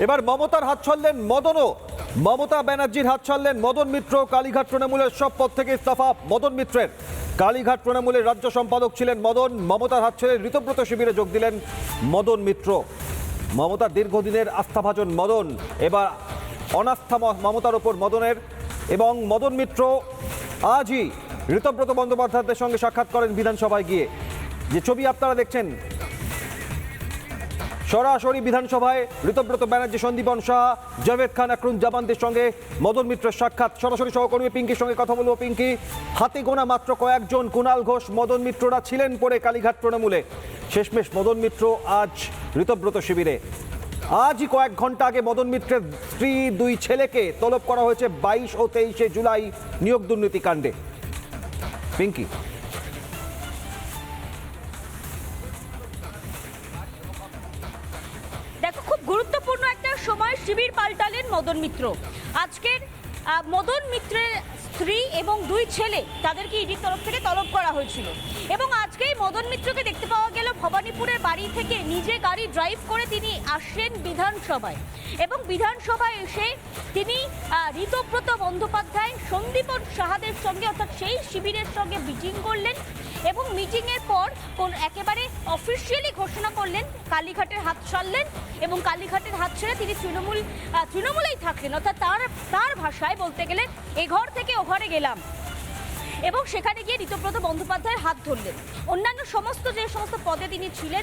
এবার মমতার হাত ছাড়লেন মদনও। মমতা ব্যানার্জির হাত ছাড়লেন মদন মিত্র। কালীঘাট তৃণমূলের সব পদ থেকে ইস্তফা মদন মিত্রের। কালীঘাট তৃণমূলের রাজ্য সম্পাদক ছিলেন মদন। মমতার হাত ছেড়ে ঋতব্রত শিবিরে যোগ দিলেন মদন মিত্র। মমতার দীর্ঘদিনের আস্থাভাজন মদন, এবার অনাস্থা মমতার ওপর মদনের। এবং মদন মিত্র আজই ঋতব্রত বন্দ্যোপাধ্যায়দের সঙ্গে সাক্ষাৎ করেন বিধানসভায় গিয়ে। যে ছবি আপনারা দেখছেন, সরাসরি বিধানসভায় ঋতব্রত ব্যানার্জি, সন্দীপন সাহা, জাভেদ খান, আকরুন জামানদের সঙ্গে মদন মিত্রের সাক্ষাৎ। সরাসরি সহকর্মী পিঙ্কির সঙ্গে কথা বলবো। পিঙ্কি, হাতে গোনা মাত্র কয়েকজন, কুণাল ঘোষ, মদন মিত্ররা ছিলেন পরে কালীঘাট তৃণমূলে। শেষমেশ মদন মিত্র আজ ঋতব্রত শিবিরে। আজই কয়েক ঘন্টা আগে মদন মিত্রের স্ত্রী, দুই ছেলেকে তলব করা হয়েছে 22 ও 23 জুলাই নিয়োগ দুর্নীতি কাণ্ডে। পিঙ্কি, দেখো, খুব গুরুত্বপূর্ণ একটা সময় শিবির পাল্টালেন মদন মিত্র। আজকের মদন মিত্রের স্ত্রী এবং দুই ছেলে, তাদেরকে ইডির তরফ থেকে তলব করা হয়েছিল। এবং আজকেই মদন মিত্রকে দেখতে পাওয়া গেল ভবানীপুরের বাড়ি থেকে নিজে গাড়ি ড্রাইভ করে তিনি আসেন বিধানসভায়। এবং বিধানসভায় এসে তিনি ঋতব্রত বন্দ্যোপাধ্যায়, সন্দীপন সাহাদের সঙ্গে, অর্থাৎ সেই শিবিরের সঙ্গে মিটিং করলেন। এবং মিটিংয়ের পর একেবারে অফিসিয়ালি ঘোষণা করলেন কালীঘাটের হাত ছাড়লেন। এবং কালীঘাটের হাত ছেড়ে তিনি তৃণমূলেই থাকলেন, অর্থাৎ তার ভাষায় বলতে গেলে এ ঘর থেকে ও ঘরে গেলাম। এবং সেখানে গিয়ে ঋতব্রত বন্দ্যোপাধ্যায়ের হাত ধরলেন। অন্যান্য যে সমস্ত পদে তিনি ছিলেন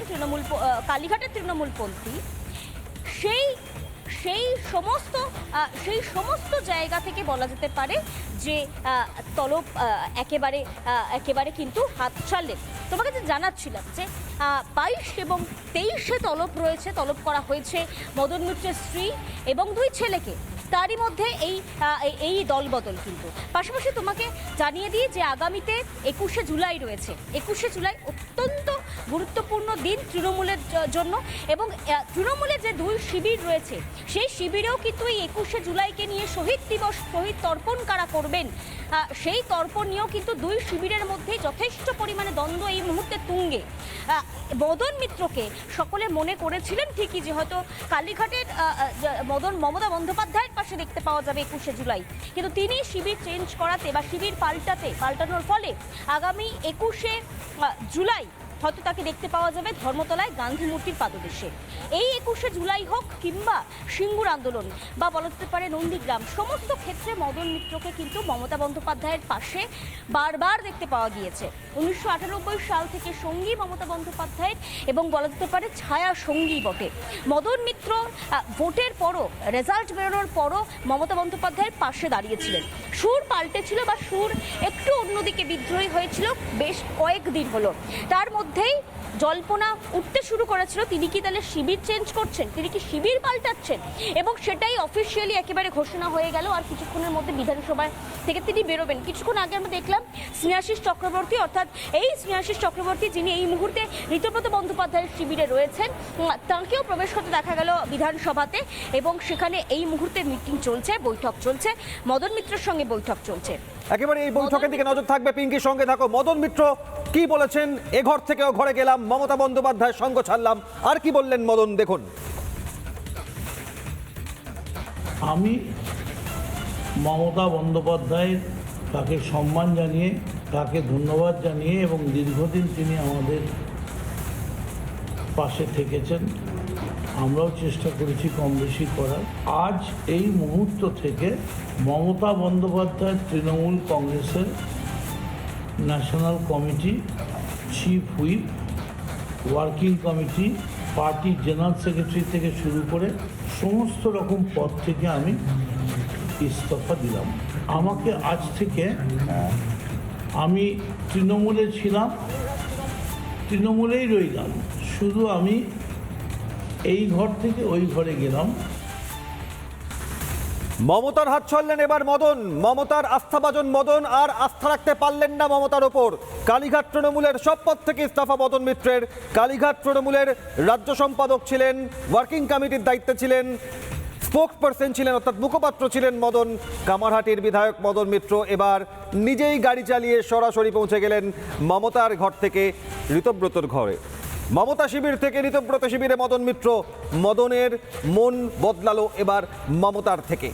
কালীঘাটের তৃণমূলপন্থী, সেই সমস্ত জায়গা থেকে বলা যেতে পারে যে তলব একেবারে কিন্তু হাত ছাড়লেন। তোমাকে যে জানাচ্ছিলাম যে 22 এবং 23-এ তলব করা হয়েছে মদন মিত্রের স্ত্রী এবং দুই ছেলেকে। তারই মধ্যে এই দলবদল। কিন্তু পাশাপাশি তোমাকে জানিয়ে দিই যে আগামীতে 21শে জুলাই রয়েছে। 21শে জুলাই অত্যন্ত গুরুত্বপূর্ণ দিন তৃণমূলের জন্য। এবং তৃণমূলের যে দুই শিবির রয়েছে, সেই শিবিরেও কিন্তু এই 21শে জুলাইকে নিয়ে শহীদ দিবস, শহীদ তর্পণ কারা করবেন, সেই তর্পণ নিয়েও কিন্তু দুই শিবিরের মধ্যেই যথেষ্ট পরিমাণে দ্বন্দ্ব এই মুহূর্তে তুঙ্গে। মদন মিত্রকে সকলে মনে করেছিলেন ঠিকই যে হয়তো কালীঘাটের মমতা বন্দ্যোপাধ্যায়ের পাশে দেখতে পাওয়া যাবে 21শে জুলাই, কিন্তু তিনি শিবির চেঞ্জ করাতে বা শিবির পাল্টানোর ফলে আগামী 21শে জুলাই হয়তো তাকে দেখতে পাওয়া যাবে ধর্মতলায় গান্ধী মূর্তির পাদদেশে। এই 21শে জুলাই হোক কিংবা সিঙ্গুর আন্দোলন বা বলা যেতে পারে নন্দীগ্রাম, সমস্ত ক্ষেত্রে মদন মিত্রকে কিন্তু মমতা বন্দ্যোপাধ্যায়ের পাশে বারবার দেখতে পাওয়া গিয়েছে। 1998 সাল থেকে সঙ্গী মমতা বন্দ্যোপাধ্যায়ের, এবং বলা যেতে পারে ছায়া সঙ্গী বটে। মদন মিত্র ভোটের পরও, রেজাল্ট বেরোনোর পরও মমতা বন্দ্যোপাধ্যায়ের পাশে দাঁড়িয়েছিলেন। সুর পাল্টেছিল বা সুর একটু অন্যদিকে বিদ্রোহী হয়েছিল বেশ কয়েকদিন হলো। তার মধ্যেই জল্পনা উঠতে শুরু করেছিল তিনি কি তাহলে শিবির চেঞ্জ করছেন, তিনি কি শিবির পাল্টাচ্ছেন। এবং সেটাই অফিসিয়ালি একেবারে ঘোষণা হয়ে গেল। আর কিছুক্ষণের মধ্যে বিধানসভা থেকে তিনি বেরোবেন। কিছুক্ষণ আগে আমরা দেখলাম স্নেহাশিস চক্রবর্তী, অর্থাৎ এই স্নেহাশিস চক্রবর্তী যিনি এই মুহূর্তে ঋতব্রত বন্দ্যোপাধ্যায়ের শিবিরে রয়েছেন, তাঁকেও প্রবেশ করতে দেখা গেল বিধানসভাতে। এবং সেখানে এই মুহূর্তে মিটিং চলছে, বৈঠক চলছে, মদন মিত্রের সঙ্গে বৈঠক চলছে। একেবারে এই বৈঠকের দিকে নজর থাকবে। পিঙ্কির সঙ্গে থাকো। মদন মিত্র কি বলেছেন? এ ঘর থেকে ও ঘরে গেলাম, মমতা বন্দ্যোপাধ্যায়ের সঙ্গ ছাড়লাম। আর কি বললেন মদন, দেখুন। আমি মমতা বন্দ্যোপাধ্যায়ের তাকে সম্মান জানিয়ে, তাকে ধন্যবাদ জানিয়ে, এবং দীর্ঘদিন তিনি আমাদের পাশে থেকেছেন, আমরাও চেষ্টা করেছি কম বেশি করার। আজ এই মুহূর্ত থেকে মমতা বন্দ্যোপাধ্যায় তৃণমূল কংগ্রেসের national committee, chief whip, working committee, party general secretary থেকে শুরু করে সমস্ত রকম পদ থেকে আমি ইস্তফা দিলাম। আমাকে আজ থেকে, আমি তৃণমূলে ছিলাম, তৃণমূলেই রইলাম, শুধু আমি এই ঘর থেকে ওই ঘরে গেলাম। মমতার হাত ছাড়লেন এবার মদন। মমতার আস্থাভাজন মদন আর আস্থা রাখতে পারলেন না মমতার ওপর। কালীঘাট তৃণমূলের সব পদ থেকে ইস্তফা মদন মিত্রের। কালীঘাট তৃণমূলের রাজ্য সম্পাদক ছিলেন, ওয়ার্কিং কমিটির দায়িত্বে ছিলেন, স্পোক্স পারসন ছিলেন, অর্থাৎ মুখপাত্র ছিলেন মদন। কামারহাটির বিধায়ক মদন মিত্র এবার নিজেই গাড়ি চালিয়ে সরাসরি পৌঁছে গেলেন মমতার ঘর থেকে ঋতব্রতর ঘরে। মমতা শিবির থেকে ঋতব্রত শিবিরে মদন মিত্র। মদনের মন বদলালো এবার মমতার থেকে।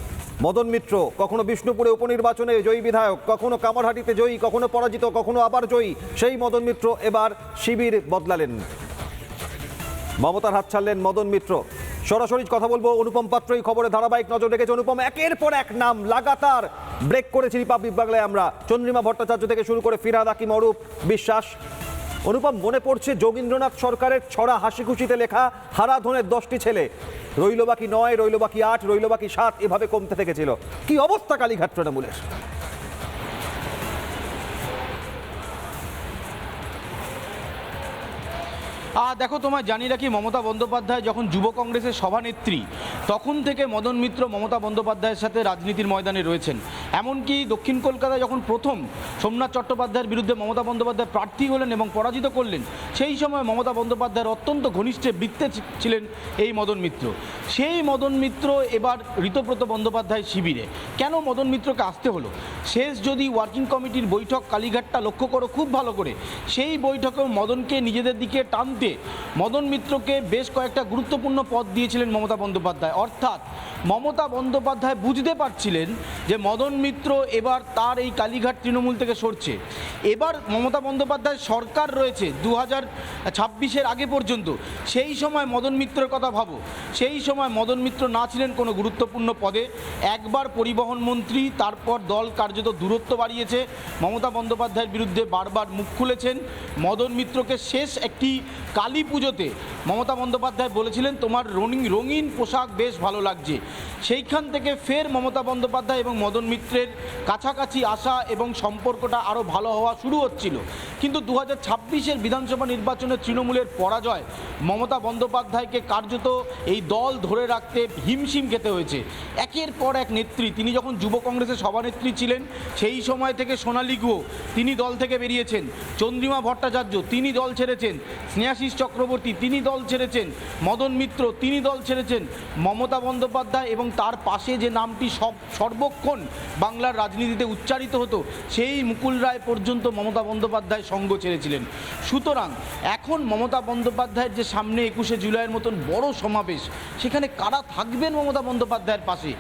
মদন মিত্র কখনো বিষ্ণুপুরে উপনির্বাচনে জয়ী বিধায়ক, কখনো কামারহাটিতে জয়ী, কখনো পরাজিত, কখনো আবার জয়ী। সেই মদন মিত্র এবার শিবির বদলালেন, মমতার হাত ছাড়লেন মদন মিত্র। সরাসরি কথা বলবো অনুপম পাত্র, এই খবরে ধারাবাহিক নজর রেখেছে অনুপম। একের পর এক নাম লাগাতার ব্রেক করেছি রিপাবলিক বাংলায় আমরা, চন্দ্রিমা ভট্টাচার্য থেকে শুরু করে ফিরহাদ হাকিম, অরূপ বিশ্বাস। অনুপম, মনে পড়ছে যোগীন্দ্রনাথ সরকারের ছড়া হাসি খুশিতে লেখা হারাধনের 10টি ছেলে, রইল বাকি 9, রইল বাকি 8, রইল বাকি 7, এভাবে কমতে থেকেছিল। কি অবস্থা কালীঘাট তৃণমূলের? দেখো, তোমায় জানি রাখি, মমতা বন্দ্যোপাধ্যায় যখন যুব কংগ্রেসের সভানেত্রী তখন থেকে মদন মিত্র মমতা বন্দ্যোপাধ্যায়ের সাথে রাজনীতির ময়দানে রয়েছেন। এমনকি দক্ষিণ কলকাতায় যখন প্রথম সোমনাথ চট্টোপাধ্যায়ের বিরুদ্ধে মমতা বন্দ্যোপাধ্যায় প্রার্থী হলেন এবং পরাজিত করলেন, সেই সময় মমতা বন্দ্যোপাধ্যায়ের অত্যন্ত ঘনিষ্ঠে বৃত্তে ছিলেন এই মদন মিত্র। সেই মদন মিত্র এবার ঋতব্রত বন্দ্যোপাধ্যায় শিবিরে। কেন মদন মিত্রকে আসতে হলো? শেষ যদি ওয়ার্কিং কমিটির বৈঠক কালীঘাটটা লক্ষ্য করো খুব ভালো করে, সেই বৈঠকেও মদনকে নিজেদের দিকে টানতে মদন মিত্রকে বেশ কয়েকটা গুরুত্বপূর্ণ পদ দিয়েছিলেন মমতা বন্দ্যোপাধ্যায়। অর্থাৎ মমতা বন্দ্যোপাধ্যায় বুঝতে পারছিলেন যে মদন মিত্র এবার তার এই কালীঘাট তৃণমূল থেকে সরছে। এবার মমতা বন্দ্যোপাধ্যায় সরকার রয়েছে 2026-এর আগে পর্যন্ত। সেই সময় মদন মিত্রের কথা ভাবো, সেই সময় মদন মিত্র না ছিলেন কোনো গুরুত্বপূর্ণ পদে। একবার পরিবহন মন্ত্রী, তারপর দল কার্যত দূরত্ব বাড়িয়েছে, মমতা বন্দ্যোপাধ্যায়ের বিরুদ্ধে বারবার মুখ খুলেছেন। মদন মিত্রকে শেষ একটি কালী পুজোতে মমতা বন্দ্যোপাধ্যায় বলেছিলেন তোমার রঙিন পোশাক বেশ ভালো লাগছে। সেইখান থেকে ফের মমতা বন্দ্যোপাধ্যায় এবং মদন মিত্রের কাছাকাছি আসা এবং সম্পর্কটা আরও ভালো হওয়া শুরু হচ্ছিল। কিন্তু 2026-এর বিধানসভা নির্বাচনে তৃণমূলের পরাজয় মমতা বন্দ্যোপাধ্যায়কে কার্যত এই দল ধরে রাখতে হিমশিম খেতে হয়েছে। একের পর এক নেত্রী, তিনি যখন যুব কংগ্রেসের সভানেত্রী ছিলেন সেই সময় থেকে সোনালী গুহ তিনি দল থেকে বেরিয়েছেন, চন্দ্রিমা ভট্টাচার্য তিনি দল ছেড়েছেন, স্নেহাশিস চক্রবর্তী তিনি দল ছেড়েছেন, মদন মিত্র তিনি দল ছেড়েছেন। মমতা বন্দ্যোপাধ্যায় এবং তার পাশে যে নামটি সর্বক্ষণ বাংলার রাজনীতিতে উচ্চারিত হতো, সেই মুকুল রায় পর্যন্ত মমতা বন্দ্যোপাধ্যায় সঙ্গ ছেড়েছিলেন। সুতরাং এখন মমতা বন্দ্যোপাধ্যায়ের যে সামনে 21শে জুলাইয়ের মতন বড় সমাবেশ, সেখানে কারা থাকবেন মমতা বন্দ্যোপাধ্যায়ের পাশে?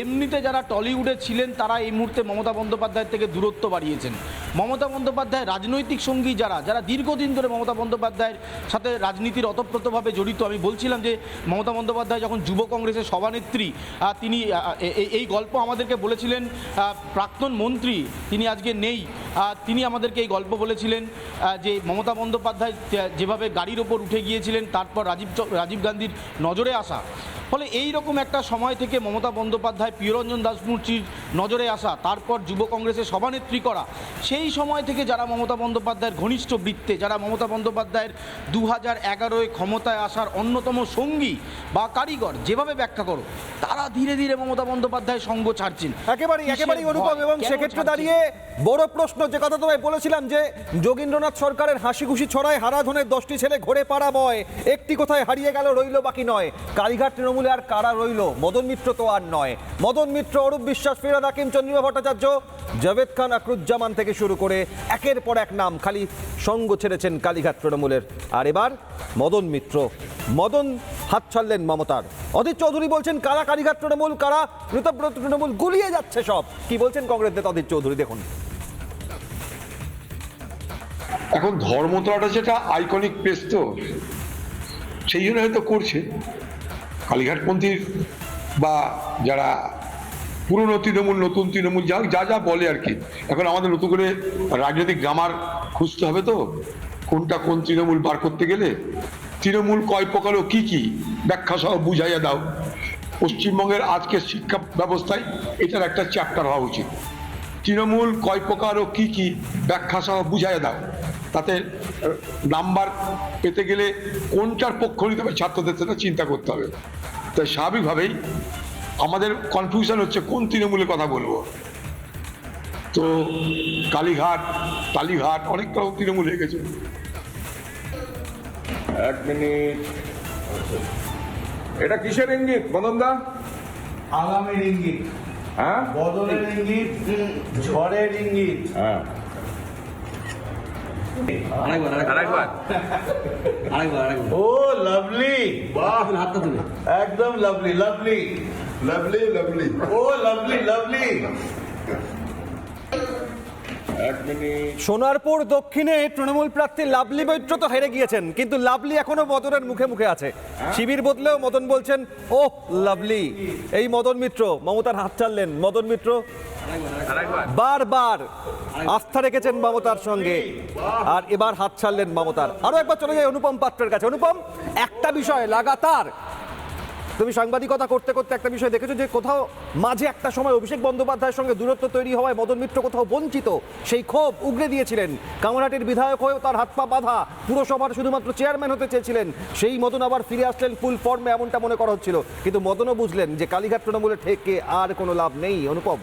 এমনিতে যারা টলিউডে ছিলেন তারা এই মুহূর্তে মমতা বন্দ্যোপাধ্যায়ের থেকে দূরত্ব বাড়িয়েছেন। মমতা বন্দ্যোপাধ্যায়ের রাজনৈতিক সঙ্গী যারা দীর্ঘদিন ধরে মমতা বন্দ্যোপাধ্যায়ের সাথে রাজনীতির ওতপ্রোতভাবে জড়িত, আমি বলছিলাম যে মমতা বন্দ্যোপাধ্যায় যখন যুব কংগ্রেসের সভানেত্রী, তিনি এই গল্প আমাদেরকে বলেছিলেন। প্রাক্তন মন্ত্রী, তিনি আজকে নেই, তিনি আমাদেরকে এই গল্প বলেছিলেন যে মমতা বন্দ্যোপাধ্যায় যেভাবে গাড়ির ওপর উঠে গিয়েছিলেন, তারপর রাজীব গান্ধীর নজরে আসা। ফলে এই রকম একটা সময় থেকে মমতা বন্দ্যোপাধ্যায় প্রিয়রঞ্জন দাশমুন্সির নজরে আসা, তারপর যুব কংগ্রেসের সভানেত্রী করা, সেই সময় থেকে যারা মমতা বন্দ্যোপাধ্যায়ের ঘনিষ্ঠ বৃত্তে, যারা মমতা বন্দ্যোপাধ্যায়ের 2011-এ ক্ষমতায় আসার অন্যতম সঙ্গী বা কারিগর, যেভাবে ব্যাখ্যা করো, তারা ধীরে ধীরে মমতা বন্দ্যোপাধ্যায় সঙ্গ ছাড়ছেন। একেবারেই অনুপম। এবং সেক্ষেত্রে দাঁড়িয়ে বড় প্রশ্ন, যে কথা তোমায় বলেছিলাম যে যোগীন্দ্রনাথ সরকারের হাসি খুশি ছড়ায় হারাধনের 10টি ছেলে ঘোরে পাড়া বয়, একটি কোথায় হারিয়ে গেল, রইল বাকি 9। কালীঘাট তৃণমূলে আর কারা রইল? মদন মিত্র তো আর নয়। মদন মিত্র, অরূপ বিশ্বাস, ফিরহাদ হাকিম, চন্দ্রিমা ভট্টাচার্য, জাভেদ খান, আকরুজ্জামান থেকে শুরু করে একের পর এক নাম খালি সঙ্গ ছেড়েছেন কালীঘাট তৃণমূলের। আর এবার মদন মিত্র, মদন হাত ছাড়লেন মমতার। অধীর চৌধুরী বলছেন কারা কালীঘাট তৃণমূল, কারা ঋতব্রত তৃণমূল, গুলিয়ে যাচ্ছে সব। কি বলছেন কংগ্রেস নেতা অধীর চৌধুরী, দেখুন। এখন ধর্মতলাটা যেটা আইকনিক প্লেস, তো সেই জন্য হয়তো করছে কালীঘাটপন্থীর বা যারা পুরনো তৃণমূল, নতুন তৃণমূল, যা যা বলে আর কি। এখন আমাদের নতুন করে রাজনৈতিক গ্রামার খুঁজতে হবে, তো কোনটা কোন তৃণমূল বার করতে গেলে তৃণমূল কয় প্রকার ও কি কি ব্যাখ্যা সহ বুঝাইয়া দাও। পশ্চিমবঙ্গের আজকের শিক্ষা ব্যবস্থায় এটার একটা চ্যাপ্টার হওয়া উচিত। তৃণমূল কয় প্রকার ও কি কি ব্যাখ্যা সহ বুঝাইয়া দাও। তাতে নাম্বার পেতে গেলে কোনটার পক্ষ নিতে হবে ছাত্রদের সেটা চিন্তা করতে হবে। তাই স্বাভাবিকভাবেই আমাদের কনফিউশন হচ্ছে কোন তৃণমূলের কথা বলবো। তো কালীঘাট, টালিঘাট, অনেক রকম তৃণমূল হয়ে গেছে। এক মিনিট, এটা কিসের ইঙ্গিত মদনদা? আগামীর ইঙ্গিত, হ্যাঁ, বদলের ইঙ্গিত, ঝড়ের ইঙ্গিত। হ্যাঁ, ও লাভলি, বাহ, হাতটা তুলে, একদম লাভলি লাভলি লাভলি লাভলি, ও লাভলি লাভলি। সোনারপুর দক্ষিণে তৃণমূল প্রার্থী লাভলি মৈত্র তো হেরে গিয়েছেন, কিন্তু লাভলি এখনো মদনের মুখে মুখে আছে। শিবির বদলেও মদন বলছেন ও লাভলি। এই মদন মিত্র মমতার হাত ছাড়লেন। মদন মিত্র বারবার আস্থা রেখেছেন মমতার সঙ্গে, আর এবার হাত ছাড়লেন মমতার। আরো একবার চলে যাই অনুপম পাত্রের কাছে। অনুপম, একটা বিষয় লাগাতার তুমি সাংবাদিকতা করতে করতে একটা বিষয় দেখেছো যে কোথাও মাঝে একটা সময় অভিষেক বন্দ্যোপাধ্যায়ের সঙ্গে দূরত্ব তৈরি হওয়ায় মদন মিত্র কোথাও বঞ্চিত, সেই ক্ষোভ উগরে দিয়েছিলেন। কামারহাটির বিধায়ক হয়েও তার হাত পা বাঁধা, পুরসভার শুধুমাত্র চেয়ারম্যান হতে চেয়েছিলেন। সেই মদন আবার ফিরে আসলেন ফুল ফর্মে, এমনটা মনে করা হচ্ছিল। কিন্তু মদনও বুঝলেন যে কালীঘাট তৃণমূলে ঠেকে আর কোনো লাভ নেই। অনুপম,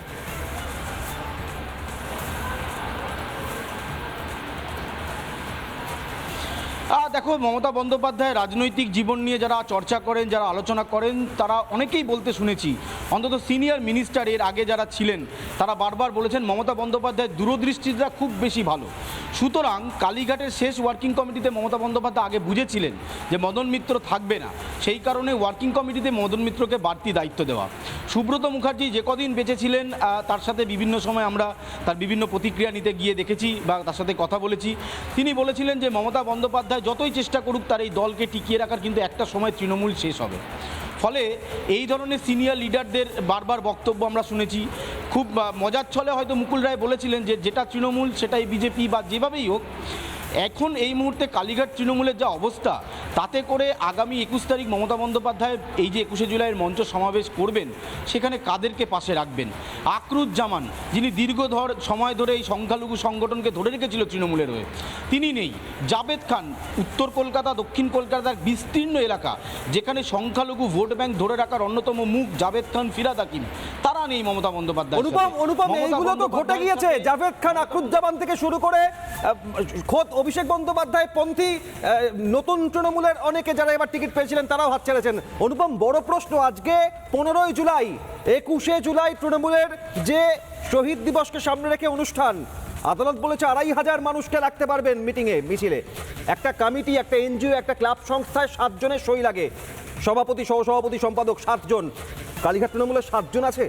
দেখো, মমতা বন্দ্যোপাধ্যায় রাজনৈতিক জীবন নিয়ে যারা চর্চা করেন, যারা আলোচনা করেন, তারা অনেকেই বলতে শুনেছি, অন্তত সিনিয়র মিনিস্টার এর আগে যারা ছিলেন তারা বারবার বলেছেন মমতা বন্দ্যোপাধ্যায়ের দূরদৃষ্টিটা খুব বেশি ভালো। সুতরাং কালীঘাটের শেষ ওয়ার্কিং কমিটিতে মমতা বন্দ্যোপাধ্যায় আগে বুঝেছিলেন যে মদন মিত্র থাকবে না, সেই কারণে ওয়ার্কিং কমিটিতে মদন মিত্রকে বাড়তি দায়িত্ব দেওয়া। সুব্রত মুখার্জি যে কদিন বেঁচে ছিলেন তার সাথে বিভিন্ন সময় আমরা তার বিভিন্ন প্রতিক্রিয়া নিতে গিয়ে দেখেছি বা তার সাথে কথা বলেছি। তিনি বলেছিলেন যে মমতা বন্দ্যোপাধ্যায় যতই চেষ্টা করুক তার এই দলকে টিকিয়ে রাখার, কিন্তু একটা সময় তৃণমূল শেষ হবে। ফলে এই ধরনের সিনিয়র লিডারদের বারবার বক্তব্য আমরা শুনেছি। খুব মজার ছলে হয়তো মুকুল রায় বলেছিলেন যে যেটা তৃণমূল সেটাই বিজেপি বা যেভাবেই হোক। এখন এই মুহূর্তে কালীঘাট তৃণমূলের যা অবস্থা, তাতে করে আগামী 21 তারিখ মমতা বন্দ্যোপাধ্যায় এই যে 21শে জুলাইয়ের মঞ্চ সমাবেশ করবেন, সেখানে কাদেরকে পাশে রাখবেন? আকরুজ্জামান, যিনি দীর্ঘ সময় ধরে এই সংখ্যালঘু সংগঠনকে ধরে রেখেছিল তৃণমূলের হয়ে, তিনি নেই। জাভেদ খান, উত্তর কলকাতা দক্ষিণ কলকাতার বিস্তীর্ণ এলাকা যেখানে সংখ্যালঘু ভোট ব্যাংক ধরে রাখার অন্যতম মুখ জাভেদ খান, ফিরাদ হাকিম, তারা নেই মমতা বন্দ্যোপাধ্যায়। অনুপম এইগুলো তো ঘটে গিয়েছে। জাভেদ খান, আকরুজ্জামান থেকে শুরু করে খোদ অভিষেক বন্দ্যোপাধ্যায় পন্থী নতুন তৃণমূলের অনেকে যারা এবার টিকিট পেয়েছিলেন তারাও হাত ছেড়েছেন। অনুপম, বড় প্রশ্ন আজকে 15ই জুলাই, 21শে জুলাই তৃণমূলের যে শহীদ দিবসকে সামনে রেখে অনুষ্ঠান, আদালত বলেছে 2500 মানুষকে রাখতে পারবেন মিটিংয়ে, মিছিলে। একটা কমিটি, একটা এনজিও, একটা ক্লাব সংস্থায় 7 জনের সই লাগে, সভাপতি, সহসভাপতি, সম্পাদক 7 জন। কালীঘাট তৃণমূলের 7 জন আছে।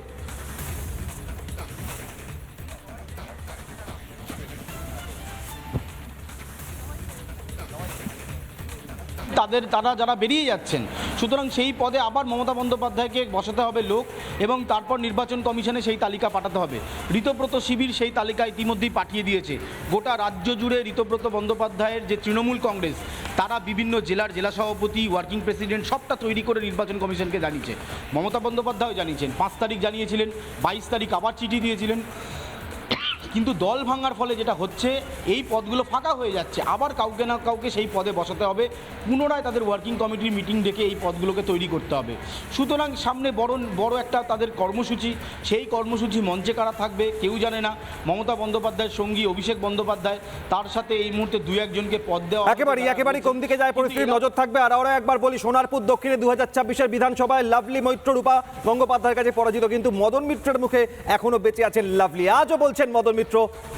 তারা যারা বেরিয়ে যাচ্ছেন, সুতরাং সেই পদে আবার মমতা বন্দ্যোপাধ্যায়কে বসাতে হবে লোক, এবং তারপর নির্বাচন কমিশনে সেই তালিকা পাঠাতে হবে। ঋতব্রত শিবির সেই তালিকা ইতিমধ্যেই পাঠিয়ে দিয়েছে। গোটা রাজ্য জুড়ে ঋতব্রত বন্দ্যোপাধ্যায়ের যে তৃণমূল কংগ্রেস, তারা বিভিন্ন জেলার জেলা সভাপতি, ওয়ার্কিং প্রেসিডেন্ট সবটা তৈরি করে নির্বাচন কমিশনকে জানিয়েছে। মমতা বন্দ্যোপাধ্যায়ও জানিয়েছেন, 5 তারিখ জানিয়েছিলেন, 22 তারিখ আবার চিঠি দিয়েছিলেন। কিন্তু দল ভাঙার ফলে যেটা হচ্ছে, এই পদগুলো ফাঁকা হয়ে যাচ্ছে। আবার কাউকে না কাউকে সেই পদে বসাতে হবে, পুনরায় তাদের ওয়ার্কিং কমিটির মিটিং ডেকে এই পদগুলোকে তৈরি করতে হবে। সুতরাং সামনে বড় একটা তাদের কর্মসূচি, সেই কর্মসূচি মঞ্চে কারা থাকবে কেউ জানে না। মমতা বন্দ্যোপাধ্যায়ের সঙ্গী অভিষেক বন্দ্যোপাধ্যায়, তার সাথে এই মুহূর্তে 2-1 পদ দেওয়া একেবারেই কোন দিকে যায় পরিস্থিতি নজর থাকবে। আর আমরা একবার বলি, সোনারপুর দক্ষিণে 2024-এর বিধানসভায় লাভলি মৈত্র রূপা গঙ্গোপাধ্যায়ের কাছে পরাজিত, কিন্তু মদন মিত্রের মুখে এখনো বেঁচে আছেন লাভলি। আজও বলছেন মদন মিত্র,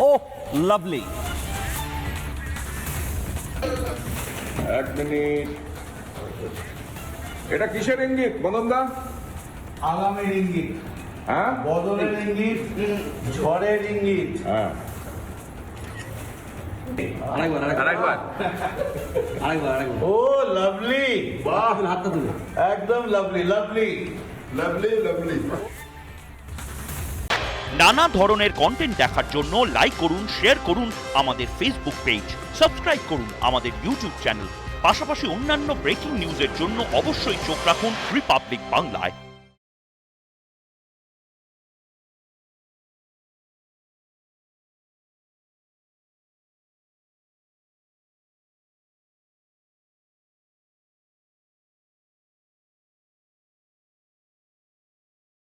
ও লাভলি। 1 মিনিট। এটা কিসের ইঙ্গিত মদনদা? আগামের ইঙ্গিত, হ্যাঁ, বদলের ইঙ্গিত, ঝড়ের ইঙ্গিত। হ্যাঁ, আরেকবার। ও লাভলি, বাহ, হাতটা তুলে, একদম লাভলি লাভলি লাভলি লাভলি। নানা ধরনের কন্টেন্ট দেখার জন্য লাইক করুন, শেয়ার করুন আমাদের ফেসবুক পেজ, সাবস্ক্রাইব করুন আমাদের ইউটিউব চ্যানেল। পাশাপাশি অন্যান্য ব্রেকিং নিউজের জন্য অবশ্যই চোখ রাখুন রিপাবলিক বাংলায়।